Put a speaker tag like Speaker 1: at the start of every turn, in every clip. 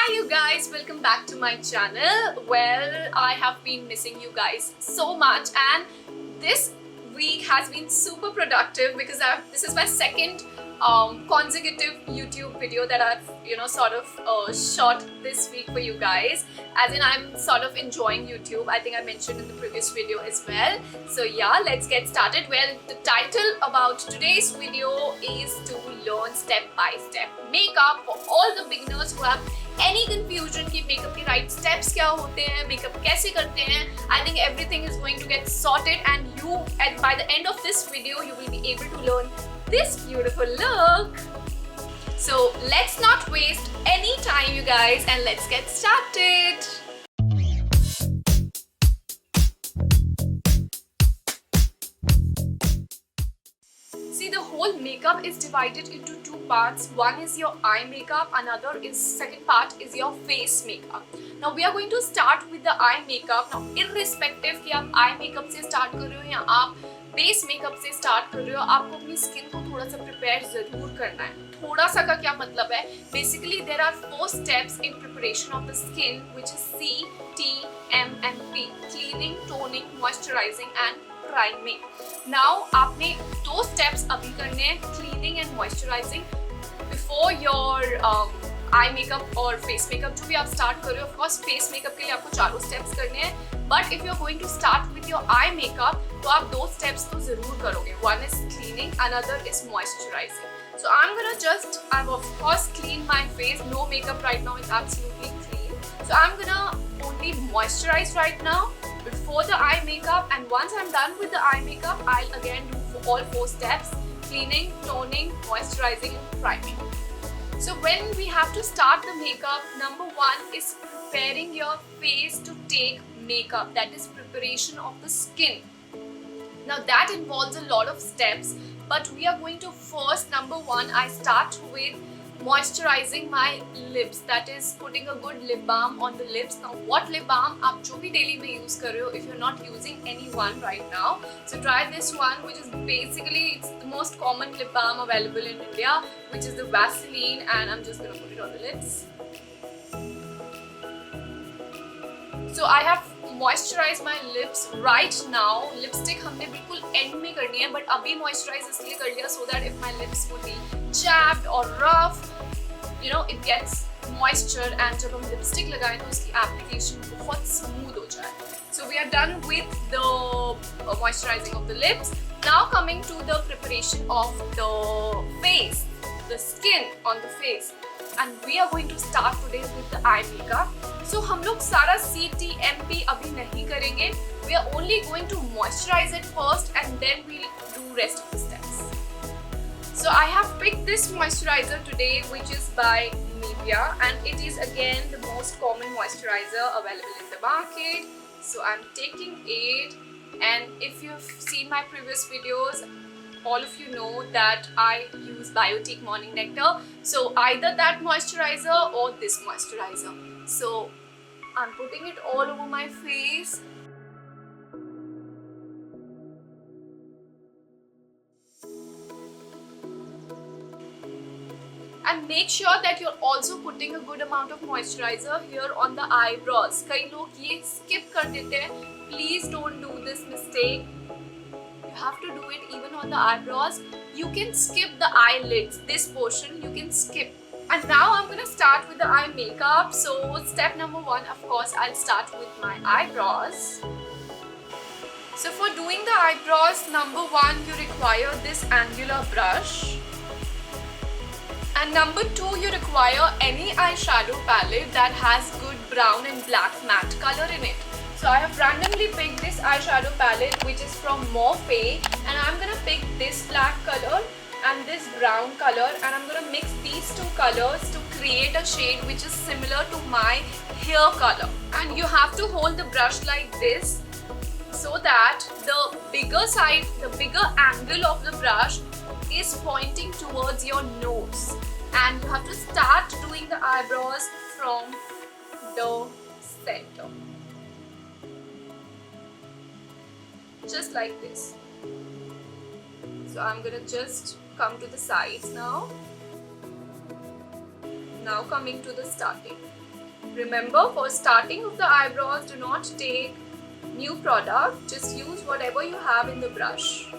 Speaker 1: Hi you guys, welcome back to my channel. Well, I have been missing you guys so much and this week has been super productive because this is my second consecutive YouTube video that I've sort of shot this week for you guys, as in I'm sort of enjoying YouTube. I think I mentioned in the previous video as well. So yeah, let's get started. Well, the title about today's video is to learn step-by-step makeup for all the beginners who have any confusion कि makeup के right steps क्या होते हैं, makeup कैसे करते हैं. I think everything is going to get sorted and by the end of this video you will be able to learn this beautiful look. So let's not waste any time you guys and let's get started. See, the whole makeup is divided into two parts. One is your eye makeup, second part is your face makeup. Now we are going to start with the eye makeup. Now irrespective कि आप eye makeup से start कर रहे हो या आप base makeup से start कर रहे हो, आपको अपनी स्किन को थोड़ा सा प्रिपेयर जरूर करना है. थोड़ा सा का क्या मतलब है? Basically there are 4 steps in preparation of the skin which is C, T, M and P. Cleaning, toning, moisturising and priming. Now आपने 2 स्टेप्स अभी करने हैं, cleaning and moisturising, before your eye makeup और फेस मेकअप जो भी आप start कर रहे हो. ऑफकोर्स फेस मेकअप के लिए आपको 4 स्टेप्स करने हैं, but if you are going to start with your eye makeup तो आप 2 स्टेप्स तो जरूर करोगे. One is cleaning, another is moisturising. So I'm gonna I've of course cleaned my face, no makeup right now, it's absolutely clean. So I'm gonna only moisturize right now before the eye makeup, and once I'm done with the eye makeup, I'll again do all 4 steps: cleaning, toning, moisturizing and priming. So when we have to start the makeup, number 1 is preparing your face to take makeup, that is preparation of the skin. Now that involves a lot of steps, but we are going to first, number 1, I start with moisturizing my lips, that is putting a good lip balm on the lips. Now what lip balm आप जो भी daily में use कर रहे हो, if you're not using any one right now, so try this one, which is basically it's the most common lip balm available in India, which is the Vaseline, and I'm just gonna put it on the lips. So I have moisturize my lips right now. Lipstick हमने बिल्कुल end में करनी है, but अभी moisturize इसलिए कर लिया so that if my lips would be chapped or rough, it gets moisture, and जब हम lipstick लगाएं तो उसकी application बहुत smooth हो जाए. So we are done with the moisturizing of the lips. Now coming to the preparation of the face, the skin on the face, and we are going to start today with the eye makeup. So हम लोग सारा C, T, M, P अभी नहीं करेंगे. We are only going to moisturize it first and then we'll do rest of the steps. So I have picked this moisturizer today, which is by Nivea, and it is again the most common moisturizer available in the market. So I'm taking it, and if you've seen my previous videos, all of you know that I use Biotique Morning Nectar. So either that moisturizer or this moisturizer. So I'm putting it all over my face. And make sure that you're also putting a good amount of moisturizer here on the eyebrows. कई लोग ये skip कर देते हैं. Please don't do this mistake. You have to do it even on the eyebrows. You can skip the eyelids. This portion you can skip. And now I'm going to start with the eye makeup. So step number 1, of course, I'll start with my eyebrows. So for doing the eyebrows, number 1, you require this angular brush. And number 2, you require any eyeshadow palette that has good brown and black matte color in it. So I have randomly picked this eyeshadow palette, which is from Morphe, and I'm going to pick this black color and this brown color, and I'm going to mix these 2 colors to create a shade which is similar to my hair color. And you have to hold the brush like this so that the bigger side, the bigger angle of the brush is pointing towards your nose, and you have to start doing the eyebrows from the center, just like this. So I'm gonna just come to the sides now. Now coming to the starting. Remember, for starting of the eyebrows, do not take new product, just use whatever you have in the brush.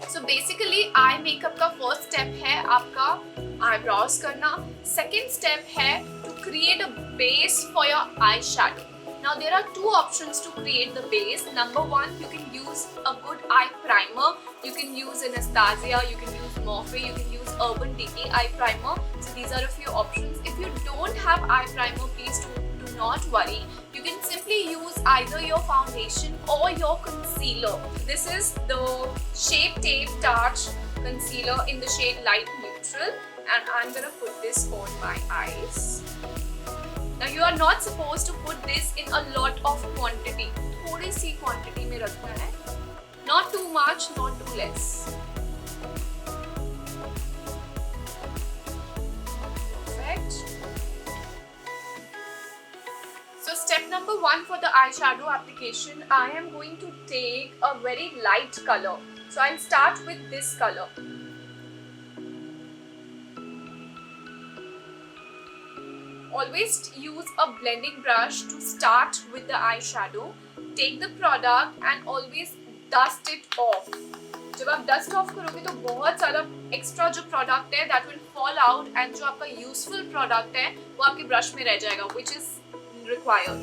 Speaker 1: So basically eye makeup का first step है आपका eyebrows करना. Second step है to create a base for your eyeshadow. Now there are two options to create the base. Number one, you can use a good eye primer. You can use Anastasia, you can use Morphe, you can use Urban Decay eye primer. So these are a few options. If you don't have eye primer, please do not worry. You can simply use either your foundation or your concealer. This is the Shape Tape Touch concealer in the shade Light Neutral, and I'm gonna put this on my eyes. Now you are not supposed to put this in a lot of quantity. थोड़ी सी quantity में रखना है. Not too much, not too less. Perfect. So step number one for the eyeshadow application, I am going to take a very light color. So I'll start with this color. Always use a blending brush to start with the eyeshadow. Take the product and always dust it off. जब आप dust off करोगे तो बहुत सारा extra जो product है that will fall out, and जो आपका useful product है वो आपके brush में रह जाएगा, which is required.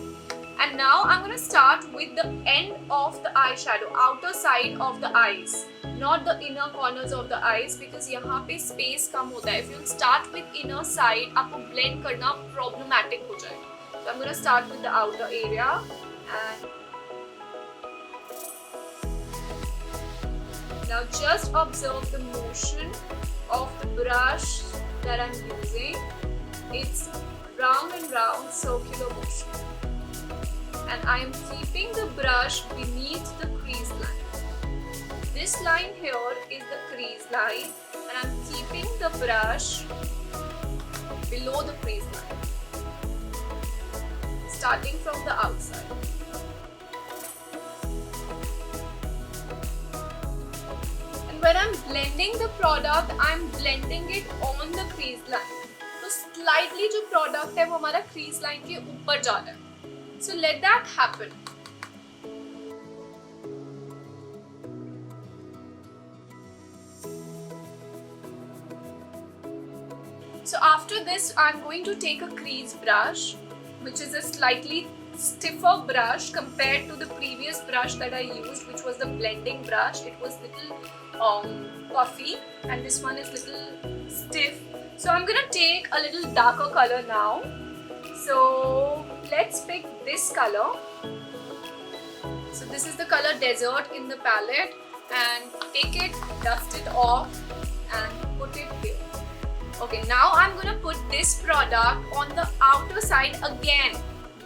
Speaker 1: And now I'm going to start with the end of the eyeshadow, outer side of the eyes, not the inner corners of the eyes, because यहाँ पे space कम होता है. If you start with inner side, आपको blend करना problematic हो जाएगा. So I'm going to start with the outer area, and now just observe the motion of the brush that I'm using. It's round and round circular motion. And I am keeping the brush beneath the crease line. This line here is the crease line, and I'm keeping the brush below the crease line, starting from the outside. And when I'm blending the product, I'm blending it on the crease line. तो slightly जो product है वो हमारा crease line के ऊपर जा रहा है. So let that happen. So after this, I'm going to take a crease brush, which is a slightly stiffer brush compared to the previous brush that I used, which was the blending brush. It was little puffy, and this one is little stiff. So I'm gonna take a little darker color now. So let's pick this color. So this is the color Desert in the palette, and take it, dust it off, and put it here. Okay, now I'm gonna put this product on the outer side again,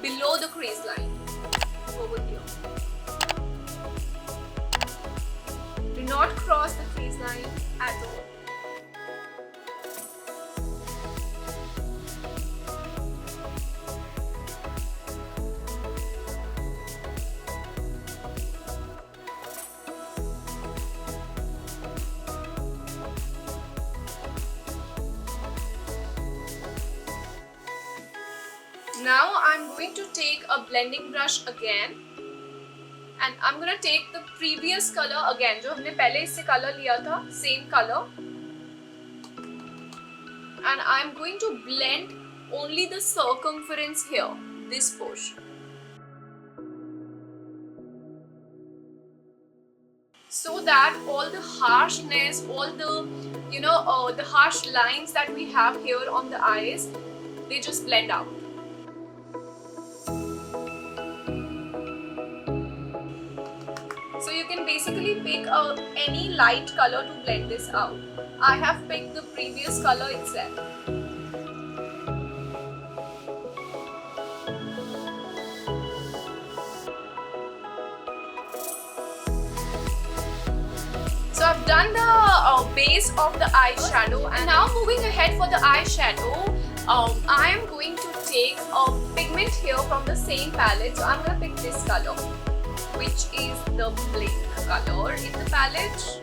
Speaker 1: below the crease line, over here. Do not cross the crease line at all. Now I'm going to take a blending brush again, and I'm going to take the previous color again, जो हमने पहले इससे color लिया था, same color, and I'm going to blend only the circumference here, this portion. So that all the harshness, all the the harsh lines that we have here on the eyes, they just blend out. So you can basically pick any light color to blend this out. I have picked the previous color itself. So I've done the base of the eyeshadow, and now moving ahead for the eyeshadow, I am going to take a pigment here from the same palette. So I'm going to pick this color, which is the pink color in the palette,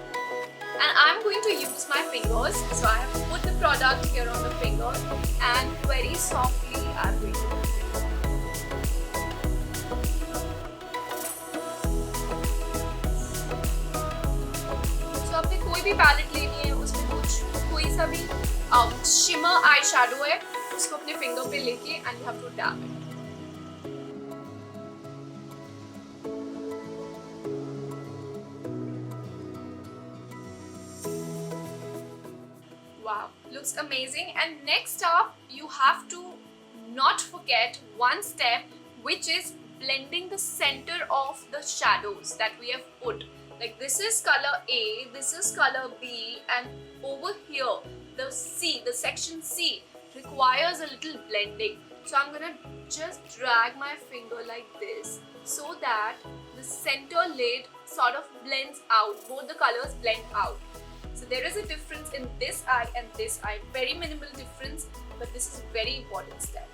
Speaker 1: and I'm going to use my fingers. So I have put the product here on the finger, and very softly I'm going to put it. So आपने कोई भी palette लेनी है, उसमें कुछ कोई सा भी शिमर आई शैडो है, उसको अपने फिंगर पे लेके and you have to dab it. Wow, looks amazing. And next up, you have to not forget one step, which is blending the center of the shadows that we have put. Like this is color A, this is color B, and over here the C, the section C requires a little blending. So I'm gonna just drag my finger like this so that the center lid sort of blends out, both the colors blend out. So there is a difference in this eye and this eye, very minimal difference, but this is a very important step.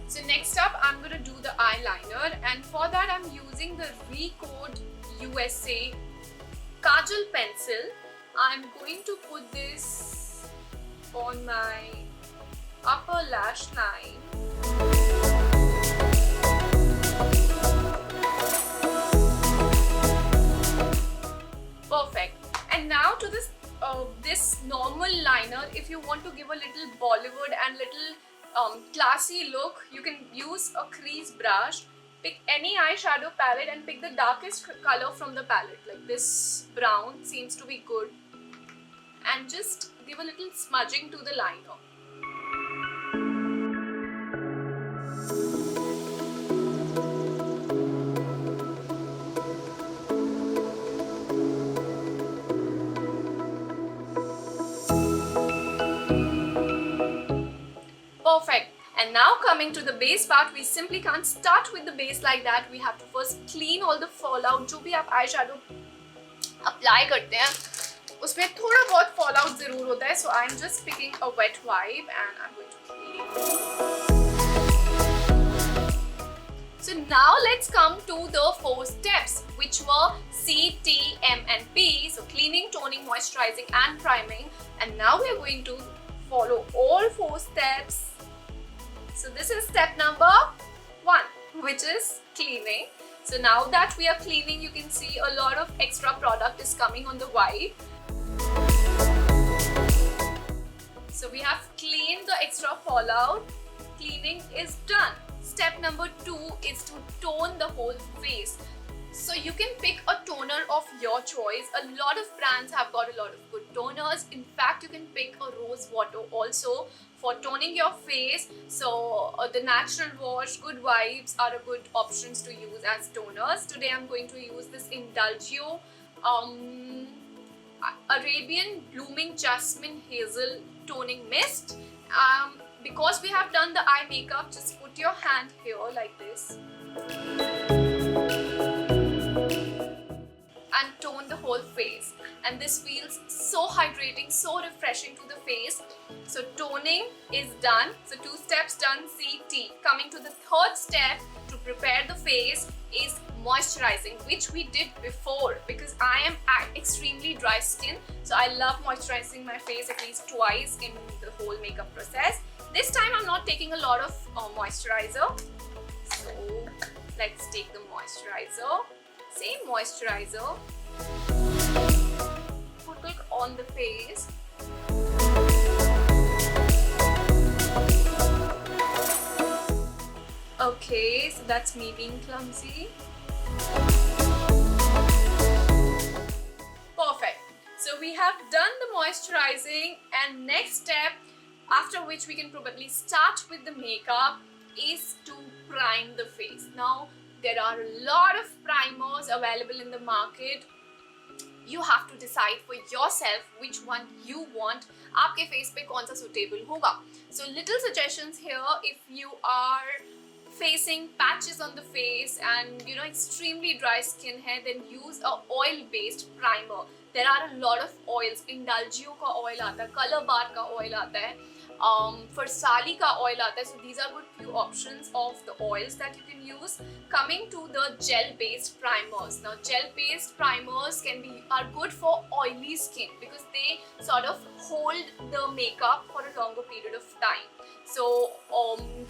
Speaker 1: So next up, I'm going to do the eyeliner, and for that I'm using the Recode USA Kajal pencil. I'm going to put this on my upper lash line. Perfect. And now to this normal liner. If you want to give a little Bollywood and little classy look, you can use a crease brush. Pick any eyeshadow palette and pick the darkest color from the palette. Like this brown seems to be good. And just give a little smudging to the liner. Perfect. And now coming to the base part, we simply can't start with the base like that. We have to first clean all the fallout. जो भी आप eyeshadow apply करते हैं, उसमें थोड़ा बहुत fallout ज़रूर होता है. So I'm just picking a wet wipe and I'm going to clean. So now let's come to the 4 steps, which were C, T, M and P. So cleaning, toning, moisturizing and priming. And now we are going to follow all 4 steps. So this is step number 1, which is cleaning. So now that we are cleaning, you can see a lot of extra product is coming on the wipe. So we have cleaned the extra fallout. Cleaning is done. Step number 2 is to tone the whole face. So you can pick a toner of your choice. A lot of brands have got a lot of good toners. In fact, you can pick a rose water also for toning your face. So the natural wash, good vibes are a good options to use as toners. Today I'm going to use this Indulgio Arabian Blooming Jasmine Hazel Toning Mist. Because we have done the eye makeup, just put your hand here like this and tone the whole face, and this feels so hydrating, so refreshing to the face. So toning is done. So 2 steps done. C, T. Coming to the 3rd step to prepare the face is moisturizing, which we did before because I am extremely dry skin. So I love moisturizing my face at least twice in the whole makeup process. This time I'm not taking a lot of moisturizer. So let's take the moisturizer. Same moisturizer. Put it on the face. Okay, so that's me being clumsy. Perfect. So we have done the moisturizing, and next step, after which we can probably start with the makeup, is to prime the face. Now, there are a lot of primers available in the market. You have to decide for yourself which one you want. आपके face पे कौन सा suitable होगा. So little suggestions here. If you are facing patches on the face and extremely dry skin hai, then use a oil based primer. There are a lot of oils. Indulgio का oil आता है, Color Bar का oil आता है. for sali ka oil aata hai. So these are good few options of the oils that you can use. Coming to the gel based primers. Now gel based primers are good for oily skin because they sort of hold the makeup for a longer period of time. So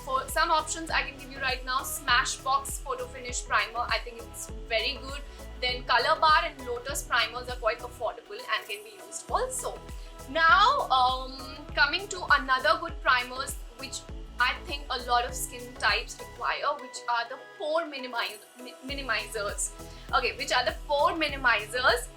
Speaker 1: for some options I can give you right now, Smashbox Photo Finish Primer. I think it's very good. Then Color Bar and Lotus primers are quite affordable and can be used also. Now coming to another good primers which I think a lot of skin types require, which are the pore minimizers. Okay, which are the pore minimizers.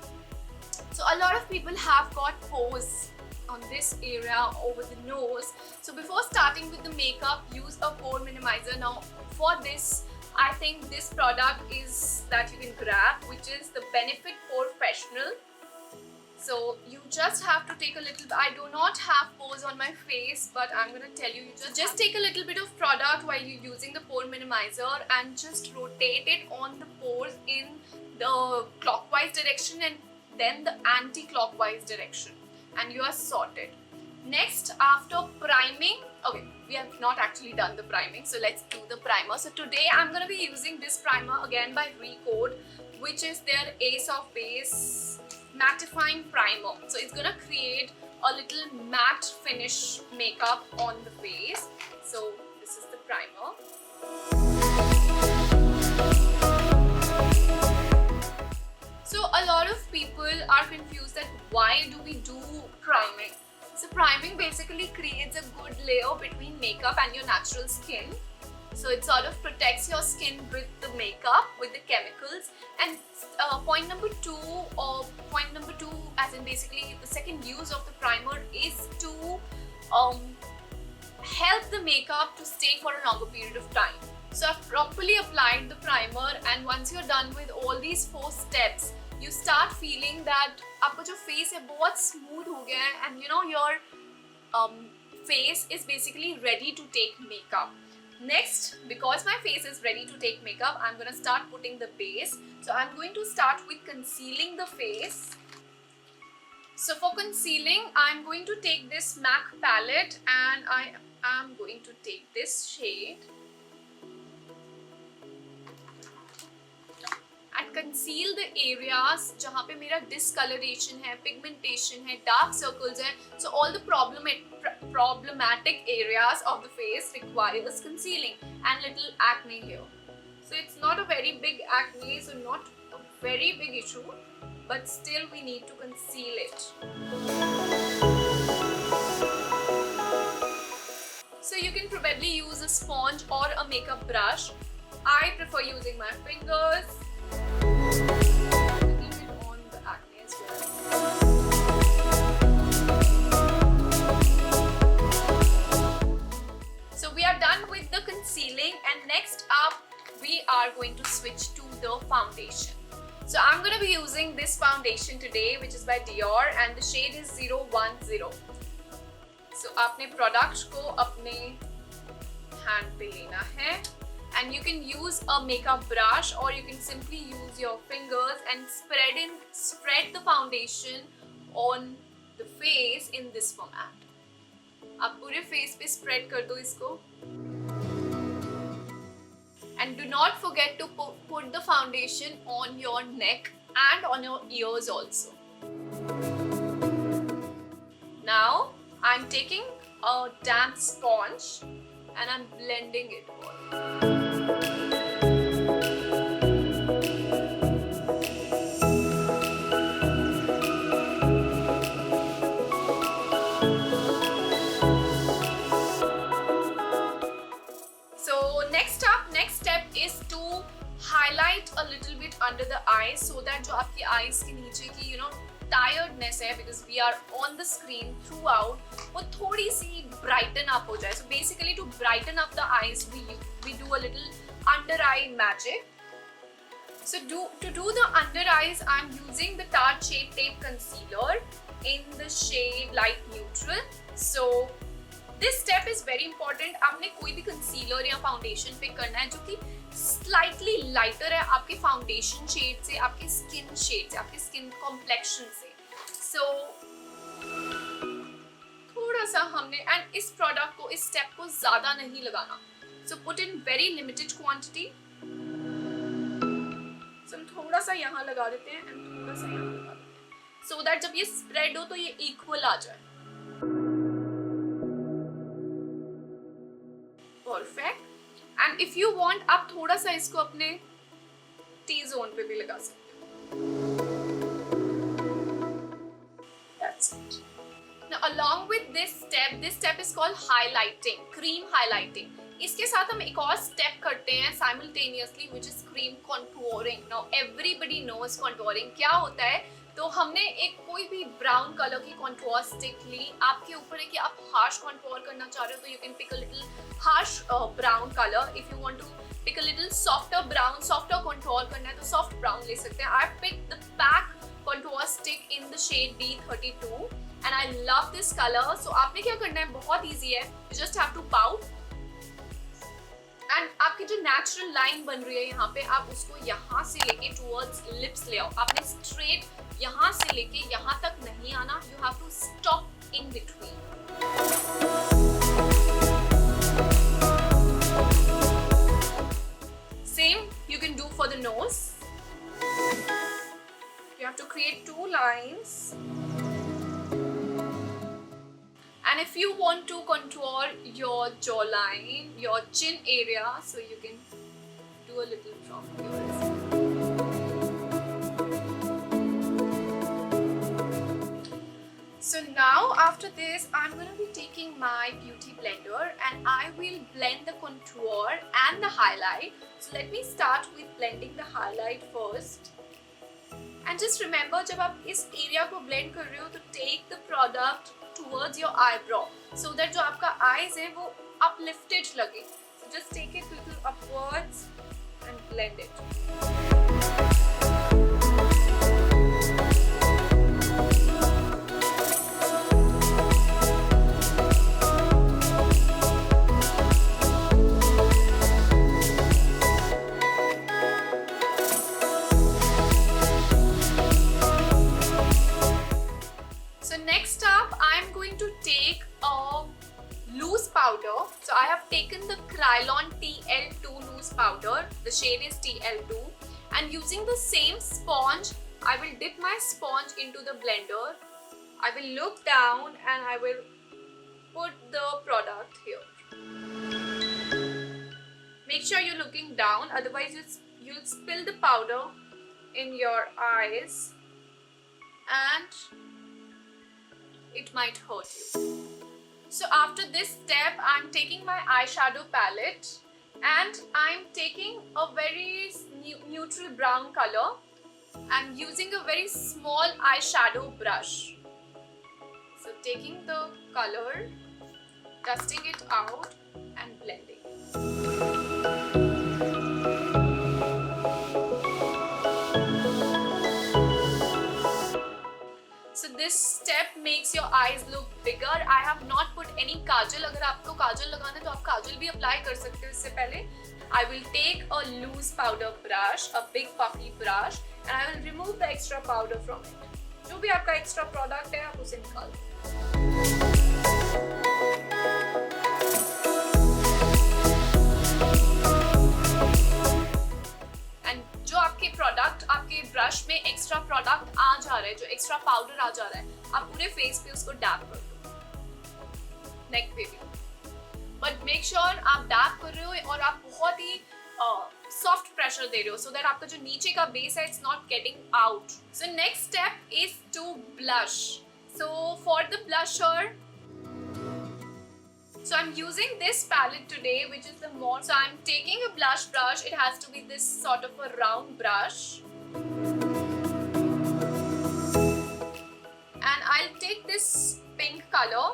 Speaker 1: So a lot of people have got pores on this area over the nose. So before starting with the makeup, use a pore minimizer. Now for this, I think this product is that you can grab, which is the Benefit Professional. So you just have to take a little. I do not have pores on my face, but I'm gonna tell you, just take a little bit of product while you're using the pore minimizer and just rotate it on the pores in the clockwise direction and then the anti-clockwise direction, and you are sorted. Next, after priming, okay, we have not actually done the priming, so let's do the primer. So today I'm gonna be using this primer again by Recode, which is their Ace of Base mattifying primer. So it's gonna create a little matte finish makeup on the face. So this is the primer. So a lot of people are confused that why do we do priming? So priming basically creates a good layer between makeup and your natural skin. So it sort of protects your skin with the makeup, with the chemicals. And point number two, as in basically the second use of the primer, is to help the makeup to stay for a longer period of time. So I've properly applied the primer, and once you're done with all these 4 steps, you start feeling that आपका जो face है बहुत smooth हो गया है, and you know your face is basically ready to take makeup. Next, because my face is ready to take makeup, I'm gonna start putting the base. So I'm going to start with concealing the face. So for concealing, I'm going to take this MAC palette and I am going to take this shade and conceal the areas जहाँ पे मेरा discoloration है, pigmentation है, dark circles है. So all the problematic areas of the face requires concealing, and little acne here. So it's not a very big acne, so not a very big issue, but still we need to conceal it. So you can probably use a sponge or a makeup brush. I prefer using my fingers. Even on the acne as well. So we are done with the concealing, and next up we are going to switch to the foundation. So I'm going to be using this foundation today, which is by Dior, and the shade is 010. So आपने product को अपने hand पे लेना है, and you can use a makeup brush or you can simply use your fingers and spread the foundation on the face in this format. आप पूरे face पे spread कर दो इसको. And do not forget to put the foundation on your neck and on your ears also. Now I'm taking a damp sponge and I'm blending it all. Next step is to highlight a little bit under the eyes so that जो आपकी eyes के नीचे की tiredness है, because we are on the screen throughout, वो थोड़ी सी brighten up हो जाए. So basically to brighten up the eyes, we do a little under eye magic. So to do the under eyes, I'm using the Tarte Shape Tape Concealer in the shade Light Neutral. So this step is very important. आपने कोई भी concealer या foundation pick करना है जो कि slightly lighter है आपके foundation shade से, आपके skin shade से, आपके skin complexion से. So थोड़ा सा हमने, एंड इस प्रोडक्ट को, इस स्टेप को ज़्यादा नहीं लगाना, so put in very limited quantity. So हम थोड़ा सा यहाँ लगा देते हैं एंड थोड़ा सा यहाँ लगा देते हैं, सो दैट जब ये स्प्रेड हो तो ये इक्वल आ जाए। Perfect. And if you want, आप थोड़ा सा इसको अपने टी जोन पे भी लगा सकते हो। That's it. Now along with this step is called highlighting, cream highlighting. इसके साथ हम एक और स्टेप करते हैं simultaneously, which is cream contouring. Now everybody knows contouring क्या होता है। तो हमने एक कोई भी ब्राउन कलर की contour stick ली, आपके ऊपर है कि आप harsh contour करना चाह रहे हो तो you can pick a little harsh brown color. If you want to pick a little softer brown, softer contour करना है तो soft brown ले सकते हैं। I picked the pack contour stick in the shade B32 and I love this color. So आपने क्या करना है, बहुत easy है, you just have to pout and आपकी जो natural line बन रही है यहाँ पे, आप उसको यहाँ से लेके towards lips ले आओ। आपने straight यहाँ से लेके यहाँ तक नहीं आना, you have to stop in between. Same you can do for the nose. You have to create 2 lines. And if you want to contour your jawline, your chin area, so you can do a little from here. So now after this, I'm going to be taking my beauty blender and I will blend the contour and the highlight. So let me start with blending the highlight first. And just remember, जब आप इस area को blend कर रहे हो तो take the product towards your eyebrow so that जो आपका eyes है वो uplifted लगे. So just take it little upwards and blend it. So I have taken the Krylon TL2 loose powder, the shade is TL2, and using the same sponge, I will dip my sponge into the blender. I will look down and I will put the product here. Make sure you're looking down, otherwise you'll spill the powder in your eyes and it might hurt you. So after this step, I'm taking my eyeshadow palette and I'm taking a very neutral brown color and using a very small eyeshadow brush. So taking the color, dusting it out and blending. So this step makes your eyes look bigger. I have not put any kajal. अगर आपको काजल लगाना है तो आप काजल भी apply कर सकते हो इससे पहले. I will take a loose powder brush, a big puffy brush, and I will remove the extra powder from it. जो भी आपका extra product है आप उसे निकाल दो. आपके ब्रश में एक्स्ट्रा प्रोडक्ट आ जा रहा है, जो एक्स्ट्रा पाउडर आ जा रहा है, आप पूरे फेस पे उसको डैप कर दो, नेक पे भी. बट मेक श्योर आप डैप कर रहे हो और आप बहुत ही सॉफ्ट प्रेशर दे रहे हो, सो दैट आपका जो नीचे का बेस है it's not getting out. So next step is to blush. So for the blusher, so I'm using this palette today, which is the more. So I'm taking a blush brush. It has to be this sort of a round brush. And I'll take this pink color,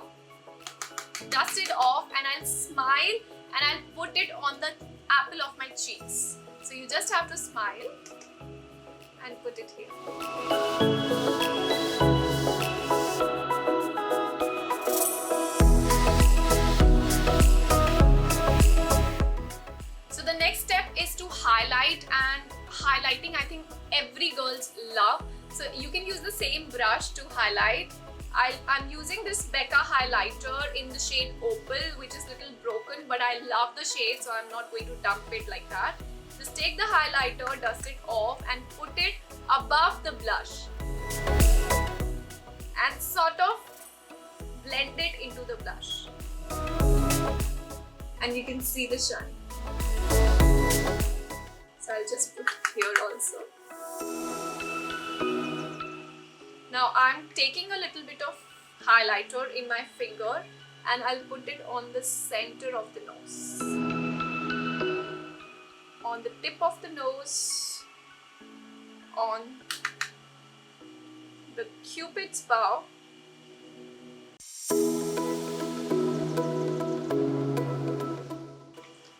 Speaker 1: dust it off, and I'll smile and I'll put it on the apple of my cheeks. So you just have to smile and put it here. Highlight, and highlighting I think every girls love. So you can use the same brush to highlight. I'm using this Becca highlighter in the shade Opal, which is a little broken, but I love the shade, so I'm not going to dump it like that. Just take the highlighter, dust it off and put it above the blush and sort of blend it into the blush. And you can see the shine. So I'll just put here also. Now I'm taking a little bit of highlighter in my finger and I'll put it on the center of the nose. On the tip of the nose, on the Cupid's bow.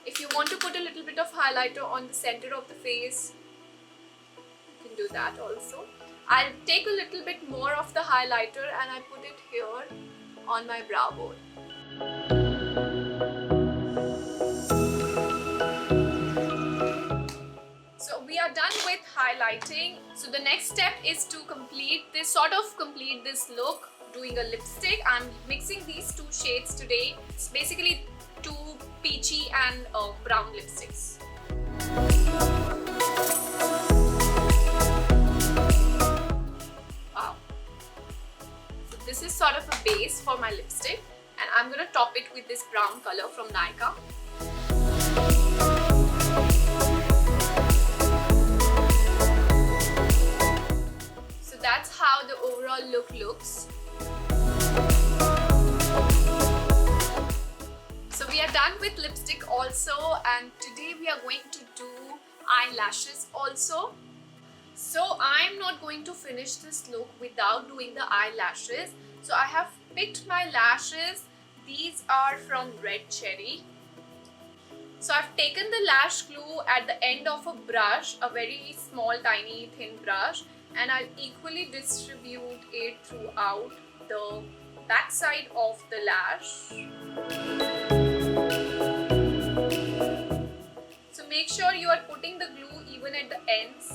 Speaker 1: If you want to put a little bit of highlighter on the center of the face, you can do that also. I'll take a little bit more of the highlighter and I put it here on my brow bone. So we are done with highlighting. So the next step is to complete this look doing a lipstick. I'm mixing these two shades today. It's basically two peachy and brown lipsticks. Wow. So this is sort of a base for my lipstick and I'm going to top it with this brown color from Nykaa. So that's how the overall look looks. So we are done with lipstick also, and today we are going to do eyelashes also. So I'm not going to finish this look without doing the eyelashes. So I have picked my lashes. These are from Red Cherry. So I've taken the lash glue at the end of a brush, a very small, tiny, thin brush, and I'll equally distribute it throughout the back side of the lash. So make sure you are putting the glue even at the ends.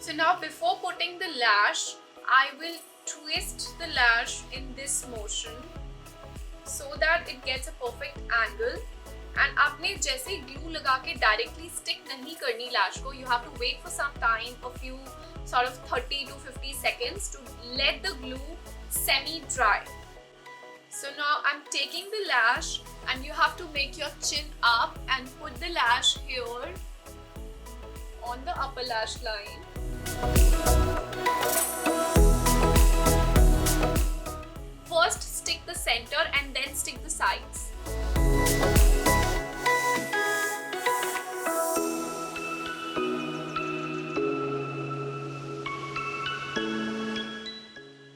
Speaker 1: So now before putting the lash, I will twist the lash in this motion so that it gets a perfect angle. And आपने जैसे glue लगा के directly stick नहीं करनी lash को, you have to wait for some time, a few sort of 30 to 50 seconds to let the glue semi-dry. So now I'm taking the lash and you have to make your chin up and put the lash here on the upper lash line. First stick the center and then stick the sides.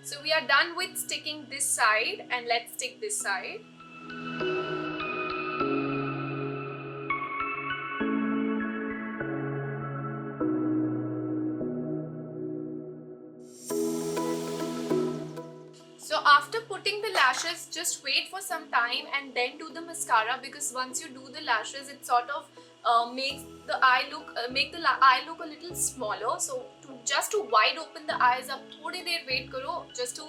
Speaker 1: So we are done with sticking this side and let's stick this side. So after putting the lashes, just wait for some time and then do the mascara, because once you do the lashes, it sort of makes the eye look a little smaller. So just to wide open the eyes up, थोड़ी देर wait करो, just to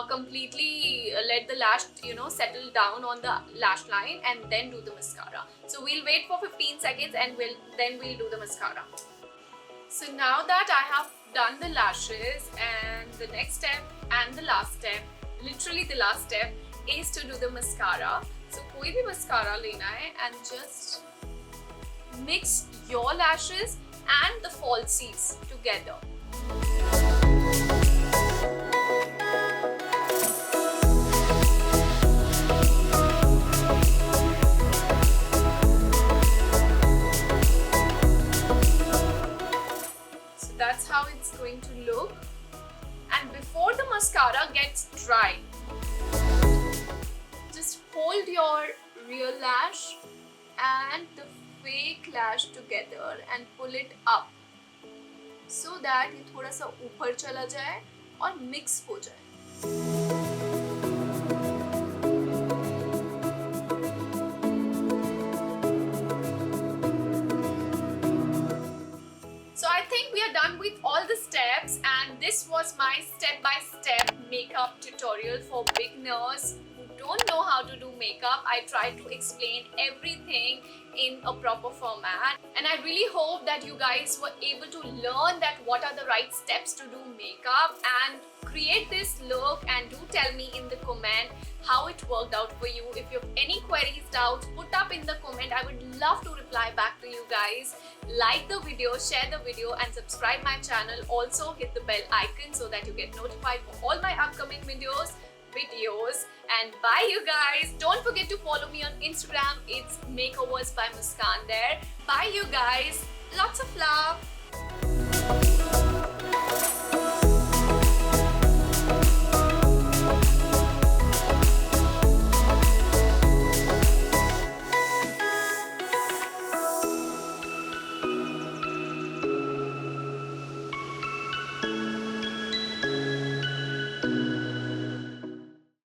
Speaker 1: completely let the lash settle down on the lash line and then do the mascara. So we'll wait for 15 seconds and then we'll do the mascara. So now that I have done the lashes, and the next step and the last step, literally the last step, is to do the mascara. So कोई भी mascara लेना है and just mix your lashes and the falsies together. So that's how it's going to look. And before the mascara gets dry, just hold your real lash and the fake lash together and pull it up so that ये थोड़ा सा ऊपर चला जाए और mix हो जाए. So I think we are done with all the steps, and this was my step-by-step makeup tutorial for beginners who don't know how to do makeup. I tried to explain everything in a proper format, and I really hope that you guys were able to learn that what are the right steps to do makeup and create this look. And do tell me in the comment how it worked out for you. If you have any queries, doubts, put up in the comment. I would love to reply back to you guys. Like the video, share the video, and subscribe my channel. Also hit the bell icon so that you get notified for all my upcoming videos. And bye you guys. Don't forget to follow me on Instagram. It's Makeovers by Muskan there. Bye you guys. Lots of love.